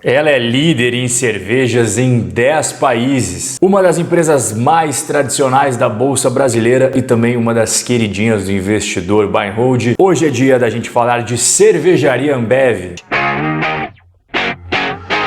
Ela é líder em cervejas em 10 países, uma das empresas mais tradicionais da Bolsa Brasileira e também uma das queridinhas do investidor buy and hold. Hoje é dia da gente falar de Cervejaria Ambev.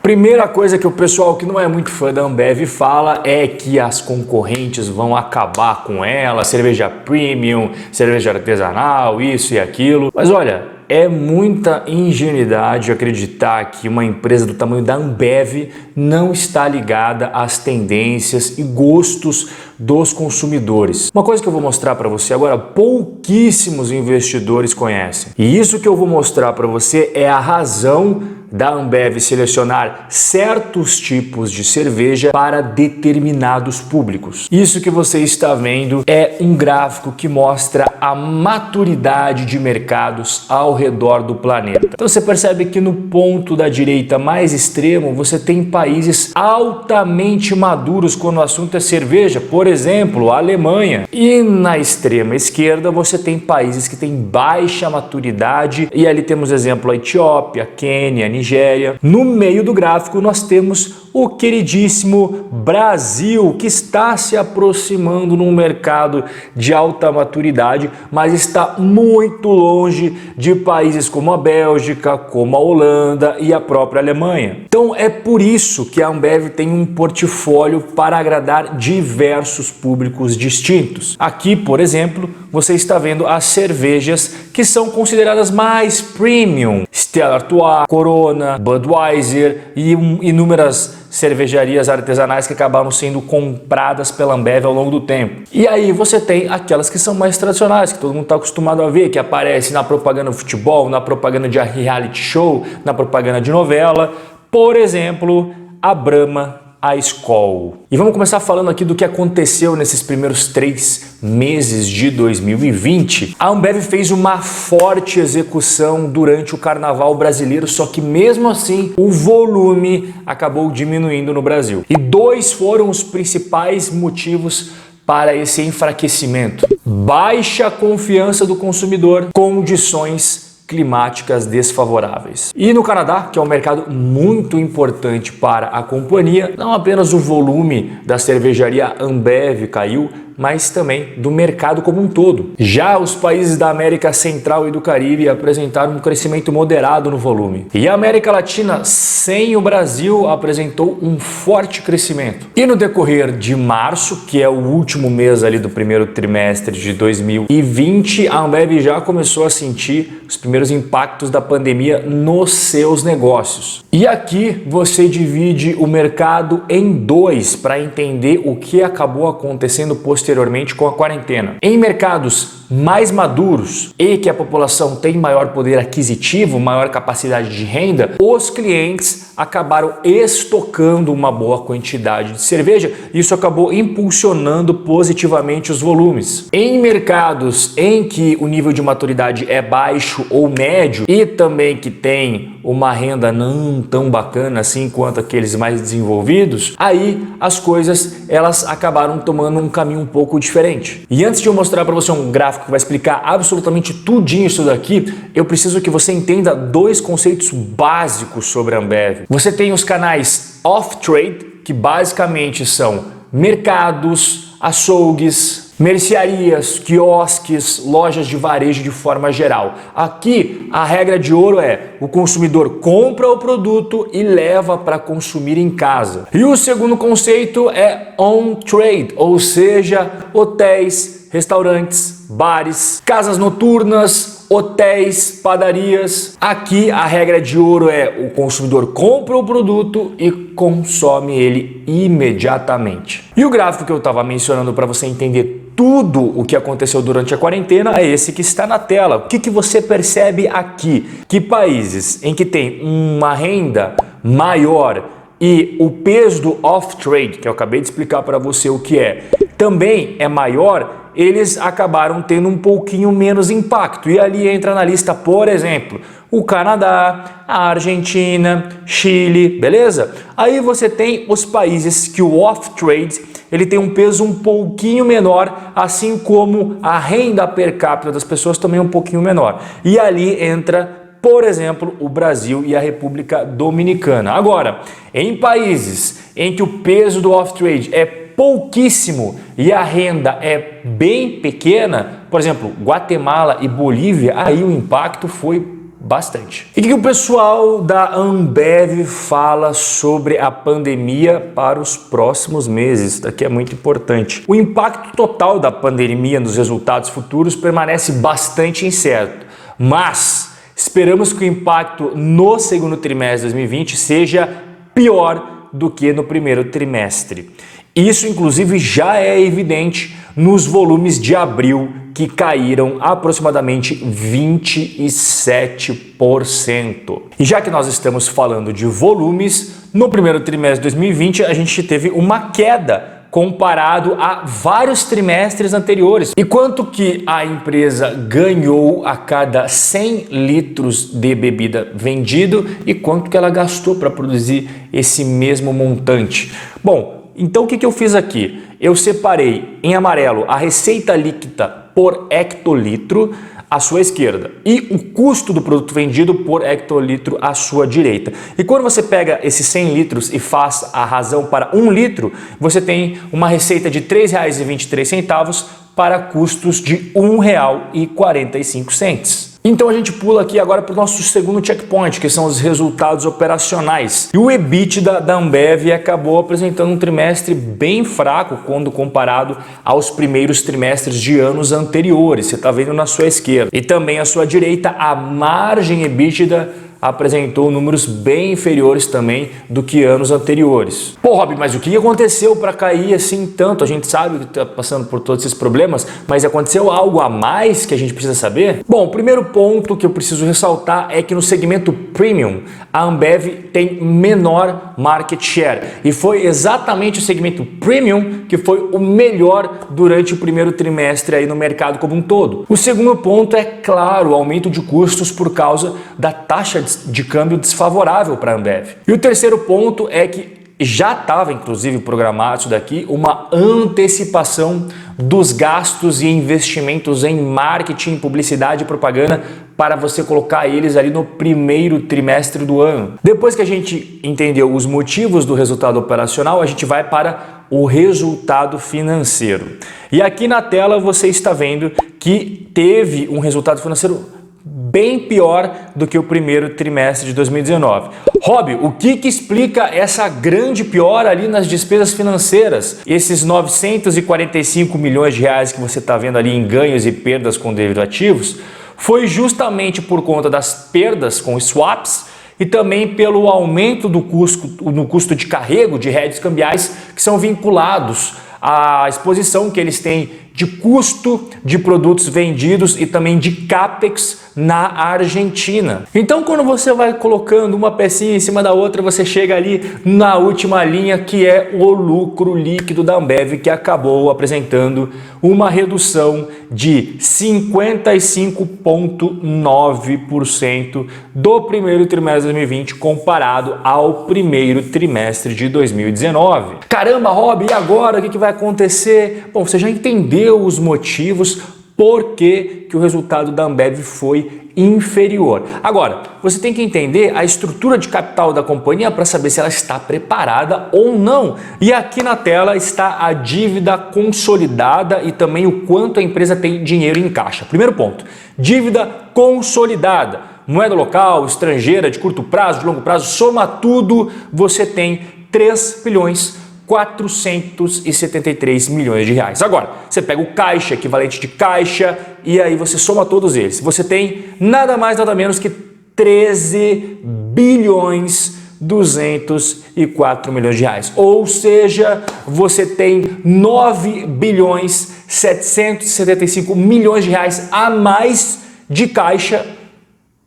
Primeira coisa que o pessoal que não é muito fã da Ambev fala é que as concorrentes vão acabar com ela, cerveja premium, cerveja artesanal, isso e aquilo. Mas olha, é muita ingenuidade acreditar que uma empresa do tamanho da Ambev não está ligada às tendências e gostos dos consumidores. Uma coisa que eu vou mostrar para você agora, pouquíssimos investidores conhecem. E isso que eu vou mostrar para você é a razão da Ambev selecionar certos tipos de cerveja para determinados públicos. Isso que você está vendo é um gráfico que mostra a maturidade de mercados ao redor do planeta. Então você percebe que no ponto da direita mais extremo você tem países altamente maduros quando o assunto é cerveja, por exemplo, a Alemanha. E na extrema esquerda você tem países que têm baixa maturidade e ali temos exemplo a Etiópia, Quênia, Nigéria. No meio do gráfico nós temos o queridíssimo Brasil, que está se aproximando num mercado de alta maturidade, mas está muito longe de países como a Bélgica, como a Holanda e a própria Alemanha. Então é por isso que a Ambev tem um portfólio para agradar diversos públicos distintos. Aqui, por exemplo, você está vendo as cervejas que são consideradas mais premium: Stella Artois, Corona, Budweiser e inúmeras cervejarias artesanais que acabaram sendo compradas pela Ambev ao longo do tempo. E aí você tem aquelas que são mais tradicionais, que todo mundo está acostumado a ver, que aparecem na propaganda do futebol, na propaganda de reality show, na propaganda de novela, por exemplo, a Brahma, a Skol. E vamos começar falando aqui do que aconteceu nesses primeiros 3 meses de 2020. A Ambev fez uma forte execução durante o Carnaval brasileiro, só que mesmo assim o volume acabou diminuindo no Brasil. E 2 foram os principais motivos para esse enfraquecimento: baixa confiança do consumidor, condições climáticas desfavoráveis. E no Canadá, que é um mercado muito importante para a companhia, não apenas o volume da cervejaria Ambev caiu, mas também do mercado como um todo. Já os países da América Central e do Caribe apresentaram um crescimento moderado no volume. E a América Latina, sem o Brasil, apresentou um forte crescimento. E no decorrer de março, que é o último mês ali do primeiro trimestre de 2020, a Ambev já começou a sentir os primeiros impactos da pandemia nos seus negócios. E aqui você divide o mercado em 2 para entender o que acabou acontecendo posteriormente com a quarentena. Em mercados mais maduros e que a população tem maior poder aquisitivo, maior capacidade de renda, os clientes acabaram estocando uma boa quantidade de cerveja. Isso acabou impulsionando positivamente os volumes. Em mercados em que o nível de maturidade é baixo ou médio e também que tem uma renda não tão bacana assim quanto aqueles mais desenvolvidos, aí as coisas elas acabaram tomando um caminho um pouco diferente. E antes de eu mostrar para você um gráfico que vai explicar absolutamente tudinho isso daqui, eu preciso que você entenda 2 conceitos básicos sobre a Ambev. Você tem os canais off-trade, que basicamente são mercados, açougues, mercearias, quiosques, lojas de varejo de forma geral. Aqui a regra de ouro é: o consumidor compra o produto e leva para consumir em casa. E o segundo conceito é on-trade, ou seja, hotéis, restaurantes, bares, casas noturnas, hotéis, padarias. Aqui a regra de ouro é: o consumidor compra o produto e consome ele imediatamente. E o gráfico que eu estava mencionando para você entender tudo o que aconteceu durante a quarentena é esse que está na tela. O que você percebe aqui? Que países em que tem uma renda maior e o peso do off-trade, que eu acabei de explicar para você o que é, também é maior, eles acabaram tendo um pouquinho menos impacto. E ali entra na lista, por exemplo, o Canadá, a Argentina, Chile, beleza? Aí você tem os países que o off-trade ele tem um peso um pouquinho menor, assim como a renda per capita das pessoas também é um pouquinho menor. E ali entra por exemplo, o Brasil e a República Dominicana. Agora, em países em que o peso do off-trade é pouquíssimo e a renda é bem pequena, por exemplo, Guatemala e Bolívia, aí o impacto foi bastante. E o que o pessoal da Ambev fala sobre a pandemia para os próximos meses? Isso daqui é muito importante. O impacto total da pandemia nos resultados futuros permanece bastante incerto, mas esperamos que o impacto no segundo trimestre de 2020 seja pior do que no primeiro trimestre. Isso, inclusive, já é evidente nos volumes de abril, que caíram aproximadamente 27%. E já que nós estamos falando de volumes, no primeiro trimestre de 2020 a gente teve uma queda comparado a vários trimestres anteriores. E quanto que a empresa ganhou a cada 100 litros de bebida vendido e quanto que ela gastou para produzir esse mesmo montante? Bom, então o que eu fiz aqui? Eu separei em amarelo a receita líquida por hectolitro à sua esquerda e o custo do produto vendido por hectolitro à sua direita. E quando você pega esses 100 litros e faz a razão para 1 litro, você tem uma receita de R$ 3,23 para custos de R$ 1,45. Então a gente pula aqui agora para o nosso segundo checkpoint, que são os resultados operacionais. E o EBITDA da Ambev acabou apresentando um trimestre bem fraco quando comparado aos primeiros trimestres de anos anteriores. Você está vendo na sua esquerda. E também à sua direita, a margem EBITDA apresentou números bem inferiores também do que anos anteriores. Pô, Rob, mas o que aconteceu para cair assim tanto? A gente sabe que está passando por todos esses problemas, mas aconteceu algo a mais que a gente precisa saber? Bom, o primeiro ponto que eu preciso ressaltar é que no segmento Premium, a Ambev tem menor market share. E foi exatamente o segmento Premium que foi o melhor durante o primeiro trimestre aí no mercado como um todo. O segundo ponto é, claro, o aumento de custos por causa da taxa de câmbio desfavorável para a Ambev. E o terceiro ponto é que já estava, inclusive, programado isso daqui, uma antecipação dos gastos e investimentos em marketing, publicidade e propaganda para você colocar eles ali no primeiro trimestre do ano. Depois que a gente entendeu os motivos do resultado operacional, a gente vai para o resultado financeiro. E aqui na tela você está vendo que teve um resultado financeiro bem pior do que o primeiro trimestre de 2019. Rob, o que explica essa grande piora ali nas despesas financeiras? Esses 945 milhões de reais que você está vendo ali em ganhos e perdas com derivativos foi justamente por conta das perdas com swaps e também pelo aumento do custo de carrego de hedges cambiais que são vinculados à exposição que eles têm de custo de produtos vendidos e também de capex na Argentina. Então, quando você vai colocando uma pecinha em cima da outra, você chega ali na última linha, que é o lucro líquido da Ambev, que acabou apresentando uma redução de 55,9% do primeiro trimestre de 2020 comparado ao primeiro trimestre de 2019. Caramba, Rob, e agora o que vai acontecer? Bom, você já entendeu os motivos por que o resultado da Ambev foi inferior. Agora, você tem que entender a estrutura de capital da companhia para saber se ela está preparada ou não. E aqui na tela está a dívida consolidada e também o quanto a empresa tem dinheiro em caixa. Primeiro ponto, dívida consolidada. Moeda local, estrangeira, de curto prazo, de longo prazo, soma tudo, você tem 3.473 milhões de reais. Agora, você pega o caixa, equivalente de caixa, e aí você soma todos eles. Você tem nada mais, nada menos que 13 bilhões 204 milhões de reais. Ou seja, você tem 9 bilhões 775 milhões de reais a mais de caixa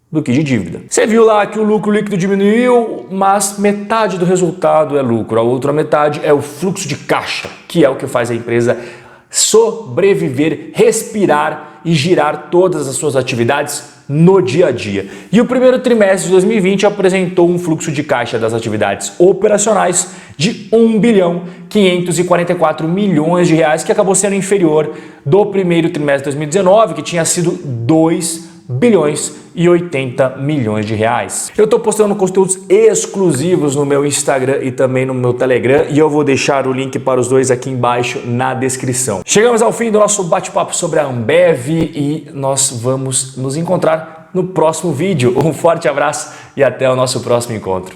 do que de dívida. Você viu lá que o lucro líquido diminuiu, mas metade do resultado é lucro, a outra metade é o fluxo de caixa, que é o que faz a empresa sobreviver, respirar e girar todas as suas atividades no dia a dia. E o primeiro trimestre de 2020 apresentou um fluxo de caixa das atividades operacionais de 1 bilhão 544 milhões de reais, que acabou sendo inferior do primeiro trimestre de 2019, que tinha sido 2 bilhões e 80 milhões de reais. Eu estou postando conteúdos exclusivos no meu Instagram e também no meu Telegram e eu vou deixar o link para os dois aqui embaixo na descrição. Chegamos ao fim do nosso bate-papo sobre a Ambev e nós vamos nos encontrar no próximo vídeo. Um forte abraço e até o nosso próximo encontro.